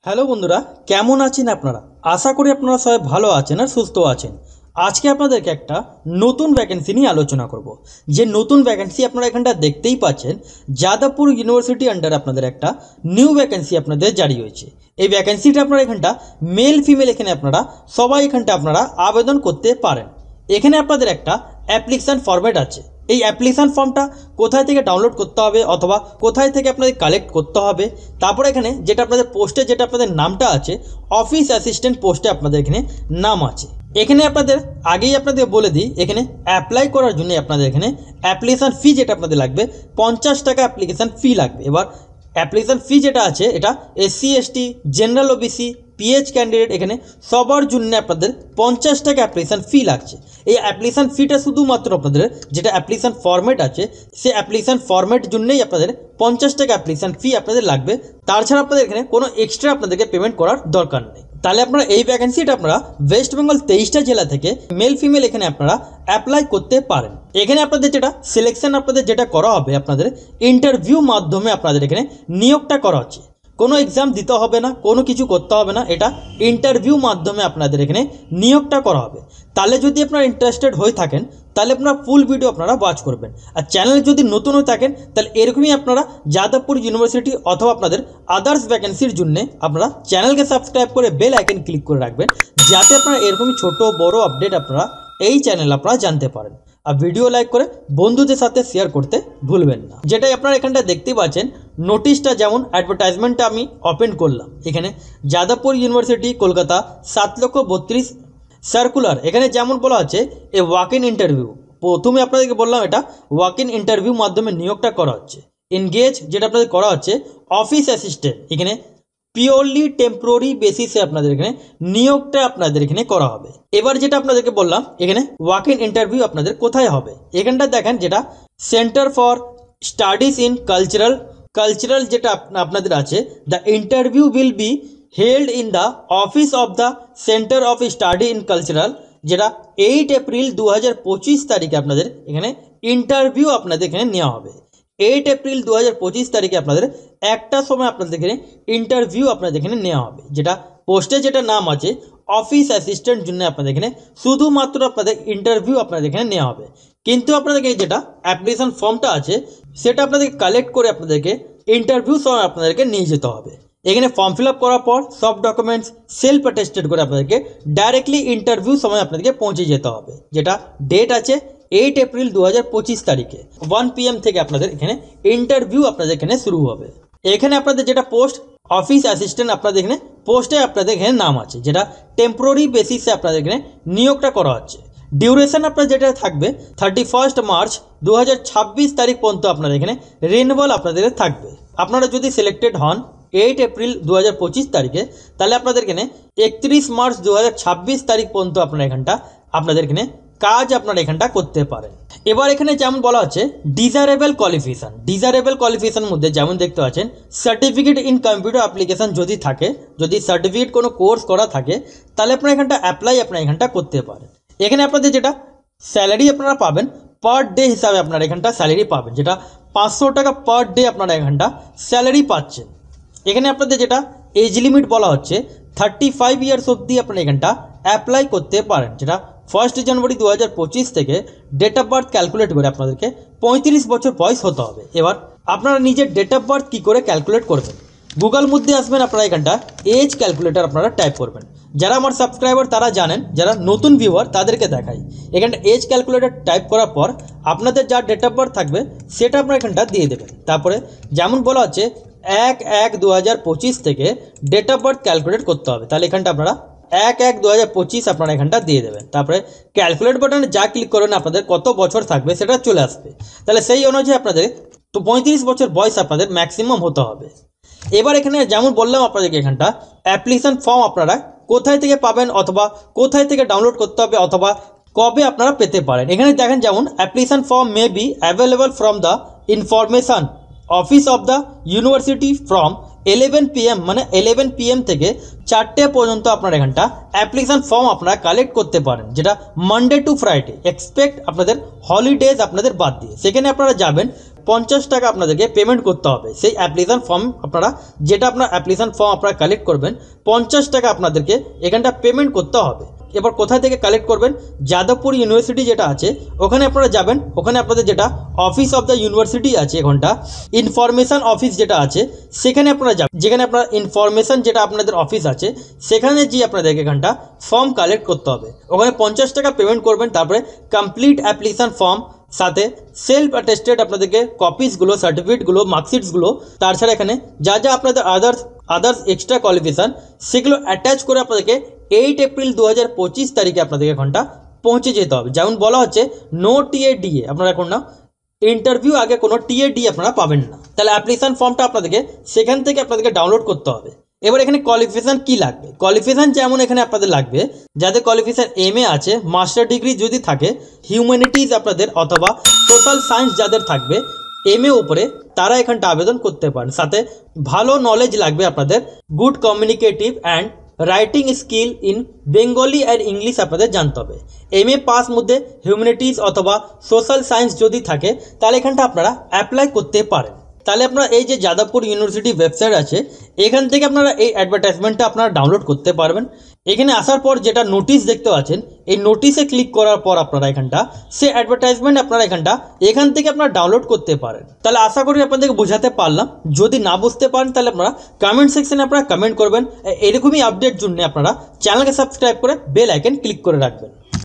Hello বন্ধুরা, কেমন আছেন আপনারা? আশা করি আপনারা সবাই ভালো আছেন আর সুস্থ আছেন। আজকে আপনাদেরকে একটা নতুন ভ্যাকেন্সি নিয়ে আলোচনা করব। যে নতুন ভ্যাকেন্সি আপনারা এখানটা দেখতেই পাচ্ছেন, যাদবপুর ইউনিভার্সিটি আন্ডার আপনাদের একটা নিউ ভ্যাকেন্সি আপনাদের জারি হয়েছে। এই ভ্যাকেন্সিটা আপনারা এখানটা মেল ফিমেল এখানে আপনারা সবাই এখানটা আপনারা আবেদন করতে পারেন। এখানে আপনাদের একটা অ্যাপ্লিকেশান ফরম্যাট আছে। এই অ্যাপ্লিকেশান ফর্মটা কোথায় থেকে ডাউনলোড করতে হবে অথবা কোথায় থেকে আপনাদের কালেক্ট করতে হবে, তারপরে এখানে যেটা আপনাদের পোস্টে যেটা আপনাদের নামটা আছে, অফিস অ্যাসিস্ট্যান্ট পোস্টে আপনাদের এখানে নাম আছে। এখানে আপনাদের আগেই আপনাদের বলে দিই, এখানে অ্যাপ্লাই করার জন্য আপনাদের এখানে অ্যাপ্লিকেশান ফি যেটা আপনাদের লাগবে 50 টাকা অ্যাপ্লিকেশান ফি লাগবে। এবার অ্যাপ্লিকেশান ফি যেটা আছে এটা SC ST general OBC PH candidate এখানে সবার জন্য আপনাদের 50 টাকা অ্যাপ্লিকেশান ফি লাগছে। এই অ্যাপ্লিকেশান ফিটা শুধুমাত্র আপনাদের যেটা অ্যাপ্লিকেশান ফরম্যাট আছে সেই অ্যাপ্লিকেশান ফরম্যাট জন্যই আপনাদের 50 টাকা অ্যাপ্লিকেশান ফি আপনাদের লাগবে। তাছাড়া আপনাদের এখানে কোনো এক্সট্রা আপনাদেরকে পেমেন্ট করার দরকার নেই। তাহলে আপনারা এই ভ্যাকেন্সিটা আপনারা ওয়েস্ট বেঙ্গল 23টা জেলা থেকে মেল ফিমেল এখানে আপনারা অ্যাপ্লাই করতে পারেন। এখানে আপনাদের যেটা সিলেকশন আপনাদের যেটা করা হবে, আপনাদের ইন্টারভিউ মাধ্যমে আপনাদের এখানে নিয়োগটা করা হচ্ছে। কোনো এক্সাম দিতে হবে না, কোনো কিছু করতে হবে না, এটা ইন্টারভিউ মাধ্যমে আপনাদের এখানে নিয়োগটা করা হবে। তাহলে যদি আপনারা ইন্টারেস্টেড হয়ে থাকেন তাহলে আপনারা ফুল ভিডিও আপনারা ওয়াচ করবেন। আর চ্যানেল যদি নতুন হয়ে থাকেন তাহলে এরকমই আপনারা যাদবপুর ইউনিভার্সিটি অথবা আপনাদের আদার্স ভ্যাকেন্সির জন্য আপনারা চ্যানেলকে সাবস্ক্রাইব করে বেল আইকন ক্লিক করে রাখবেন, যাতে আপনারা এরকমই ছোট বড় আপডেট আপনারা এই চ্যানেল আপনারা জানতে পারেন। আর ভিডিও লাইক করে বন্ধুদের সাথে শেয়ার করতে ভুলবেন না। যেটাই আপনারা এখানটা দেখতেই পাচ্ছেন, নোটিশটা যেমন অ্যাডভার্টাইজমেন্টটা আমি ওপেন করলাম, এখানে যাদবপুর ইউনিভার্সিটি কলকাতা 7,32,000 সার্কুলার। এখানে যেমন বলা আছে এ ওয়াক ইন ইন্টারভিউ, প্রথমে আপনাদেরকে বললাম এটা ওয়াক ইন ইন্টারভিউ মাধ্যমে নিয়োগটা করা হচ্ছে। এনগেজ যেটা আপনাদের করা হচ্ছে অফিস অ্যাসিস্ট্যান্ট, এখানে পিওরলি টেম্পোরারি বেসিসে আপনাদের এখানে নিয়োগটা আপনাদের এখানে করা হবে। এবার যেটা আপনাদেরকে বললাম এখানে ওয়াক ইন ইন্টারভিউ আপনাদের কোথায় হবে, এখানটা দেখেন যেটা centre for studies in cultural যেটা আপনাদের আছে, the interview will be held in the office of the centre of study in cultural, যেটা 8 এপ্রিল 2025 তারিখে আপনাদের এখানে ইন্টারভিউ আপনাদের এখানে নেওয়া হবে। 8 এপ্রিল 2025 তারিখে আপনাদের একটার সময় আপনাদের এখানে ইন্টারভিউ আপনাদের এখানে নেওয়া হবে। যেটা পোস্টে যেটা নাম আছে অফিস অ্যাসিস্ট্যান্ট জন্য আপনাদের এখানে শুধুমাত্র আপনাদের ইন্টারভিউ আপনাদের এখানে নেওয়া হবে। কিন্তু আপনাদেরকে যেটা অ্যাপ্লিকেশন ফর্মটা আছে সেটা আপনাদেরকে কালেক্ট করে আপনাদেরকে ইন্টারভিউ সময় আপনাদেরকে নিয়ে যেতে হবে। এখানে ফর্ম ফিল আপ করার পর সব ডকুমেন্টস সেলফ অ্যাটেস্টেড করে আপনাদেরকে ডাইরেক্টলি ইন্টারভিউ সময় আপনাদেরকে পৌঁছে যেতে হবে। যেটা ডেট আছে 8 এপ্রিল 2025 তারিখে 1 PM থেকে আপনাদের এখানে ইন্টারভিউ আপনাদের এখানে শুরু হবে। এখানে আপনাদের যেটা পোস্ট অফিস অ্যাসিস্ট্যান্ট আপনাদের এখানে পোস্টে আপনাদের এখানে নাম আছে, যেটা টেম্পোরারি বেসিসে আপনাদের এখানে নিয়োগটা করা হচ্ছে। ডিউরেশন আপনার যেটা থাকবে 31 মার্চ 2026 তারিখ পর্যন্ত আপনাদের এখানে রিনিউয়াল আপনাদের থাকবে। আপনারা যদি সিলেক্টেড হন 8 এপ্রিল 2025 তারিখে, তাহলে আপনাদের এখানে 31 মার্চ 2026 তারিখ পর্যন্ত আপনারা এখানটা আপনাদের এখানে কাজ আপনারা এখানটা করতে পারেন। এবার এখানে যেমন বলা হচ্ছে ডিজারেবল কোয়ালিফিকেশন মধ্যে যেমন দেখতে পাচ্ছেন সার্টিফিকেট ইন কম্পিউটার অ্যাপ্লিকেশন যদি থাকে, যদি সার্টিফিকেট কোনো কোর্স করা থাকে তাহলে আপনারা এখানটা অ্যাপ্লাই আপনারা এখানটা করতে পারেন। এখানে আপনাদের যেটা স্যালারি আপনারা পাবেন পার ডে হিসাবে আপনারা এখানটা স্যালারি পাবেন, যেটা 500 টাকা পার ডে আপনারা এখানটা স্যালারি পাচ্ছেন। এখানে আপনাদের যেটা এজ লিমিট বলা হচ্ছে 35 ইয়ার্স অবধি আপনারা এখানটা অ্যাপ্লাই করতে পারেন, যেটা 1 জানুয়ারি 2025 থেকে ডেট অফ বার্থ ক্যালকুলেট করে আপনাদেরকে 35 বছর বয়স হতে হবে। এবার আপনারা নিজের ডেট অফ বার্থ কী করে ক্যালকুলেট করবেন, গুগল মধ্যে আসবেন, আপনারা এখানটা এজ ক্যালকুলেটার আপনারা টাইপ করবেন। যারা আমার সাবস্ক্রাইবার তারা জানেন, যারা নতুন ভিউয়ার তাদেরকে দেখাই। এখানটা এজ ক্যালকুলেটার টাইপ করার পর আপনাদের যা ডেট অফ বার্থ থাকবে সেটা আপনারা এখানটা দিয়ে দেবেন। তারপরে যেমন বলা হচ্ছে 1/1/2025 থেকে ডেট অফ বার্থ ক্যালকুলেট করতে হবে, তাহলে এখানটা আপনারা 1/1/2025 আপনারা এখানটা দিয়ে দেবেন। তারপরে ক্যালকুলেট বাটনে যা ক্লিক করবেন আপনাদের কত বছর থাকবে সেটা চলে আসবে। তাহলে সেই অনুযায়ী আপনাদের তো 35 বছর বয়স আপনাদের ম্যাক্সিমাম হতে হবে। এবার এখানে যেমন বললাম আপনাদেরকে এখানটা অ্যাপ্লিকেশন ফর্ম আপনারা কোথায় থেকে পাবেন অথবা কোথায় থেকে ডাউনলোড করতে হবে অথবা কবে আপনারা পেতে পারেন। এখানে দেখেন যেমন application form may be available from the information office of the university from 11 PM, মানে 11 PM থেকে 4টে পর্যন্ত আপনারা এখানটা অ্যাপ্লিকেশন ফর্ম আপনারা কালেক্ট করতে পারেন, যেটা মানডে টু ফ্রাইডে এক্সপেক্ট আপনাদের হলিডেজ আপনাদের বাদ দিয়ে। সেখানে আপনারা যাবেন 50 টাকা আপনাদেরকে পেমেন্ট করতে হবে। সেই অ্যাপ্লিকেশন ফর্ম আপনারা যেটা আপনার অ্যাপ্লিকেশন ফর্ম আপনারা কালেক্ট করবেন 50 টাকা আপনাদেরকে এখানটা পেমেন্ট করতে হবে। এবার কোথায় থেকে কালেক্ট করবেন, যাদবপুর ইউনিভার্সিটি যেটা আছে ওখানে আপনারা যাবেন। ওখানে আপনাদের যেটা অফিস অফ দ্য ইউনিভার্সিটি আছে, এখানটা ইনফরমেশন অফিস যেটা আছে সেখানে আপনারা যাবেন। যেখানে আপনার ইনফরমেশন যেটা আপনাদের অফিস আছে সেখানে গিয়ে আপনাদেরকে এখানটা ফর্ম কালেক্ট করতে হবে। ওখানে 50 টাকা পেমেন্ট করবেন, তারপরে কমপ্লিট অ্যাপ্লিকেশন ফর্ম সাথে সেলফ অ্যাটেস্টেড আপনাদেরকে কপিসগুলো, সার্টিফিকেটগুলো, মার্কশিটসগুলো, তাছাড়া এখানে যা যা আপনাদের আদার্স এক্সট্রা কোয়ালিফিকেশান সেগুলো অ্যাটাচ করে আপনাদেরকে 8 এপ্রিল 2025 তারিখে আপনাদেরকে এখানটা পৌঁছে যেতে হবে। যেমন বলা হচ্ছে নো টিএডিএ, আপনারা এখন না ইন্টারভিউ আগে কোনো টিএডি আপনারা পাবেন না। তাহলে অ্যাপ্লিকেশন ফর্মটা আপনাদেরকে সেখান থেকে আপনাদেরকে ডাউনলোড করতে হবে। এবার এখানে কোয়ালিফিকেশান কী লাগবে, কোয়ালিফিকেশান যেমন এখানে আপনাদের লাগবে যাদের কোয়ালিফিকেশান MA আছে, মাস্টার ডিগ্রি যদি থাকে, হিউম্যানিটিজ আপনাদের অথবা সোশ্যাল সায়েন্স যাদের থাকবে MA উপরে তারা এখানটা আবেদন করতে পারেন। সাথে ভালো নলেজ লাগবে আপনাদের, good communicative and writing skill in Bengali and English আপনাদের জানতে হবে। MA পাস মধ্যে হিউম্যানিটিজ অথবা সোশ্যাল সায়েন্স যদি থাকে তাহলে এখানটা আপনারা অ্যাপ্লাই করতে পারেন। তাহলে আপনারা এই যে যাদবপুর ইউনিভার্সিটি ওয়েবসাইট আছে এখান থেকে আপনারা এই অ্যাডভার্টাইজমেন্টটা আপনারা ডাউনলোড করতে পারবেন। এখানে আসার পর যেটা নোটিশ দেখতে পাচ্ছেন এই নোটিশে ক্লিক করার পর আপনারা এখানটা সে অ্যাডভার্টাইজমেন্ট আপনারা এখান থেকে আপনারা ডাউনলোড করতে পারেন। তাহলে আশা করি আপনাদেরকে বোঝাতে পারলাম। যদি না বুঝতে পারেন তাহলে আপনারা কমেন্ট সেকশনে আপনারা কমেন্ট করবেন। এরকমই আপডেট জন্য আপনারা চ্যানেলকে সাবস্ক্রাইব করে বেল আইকন ক্লিক করে রাখবেন।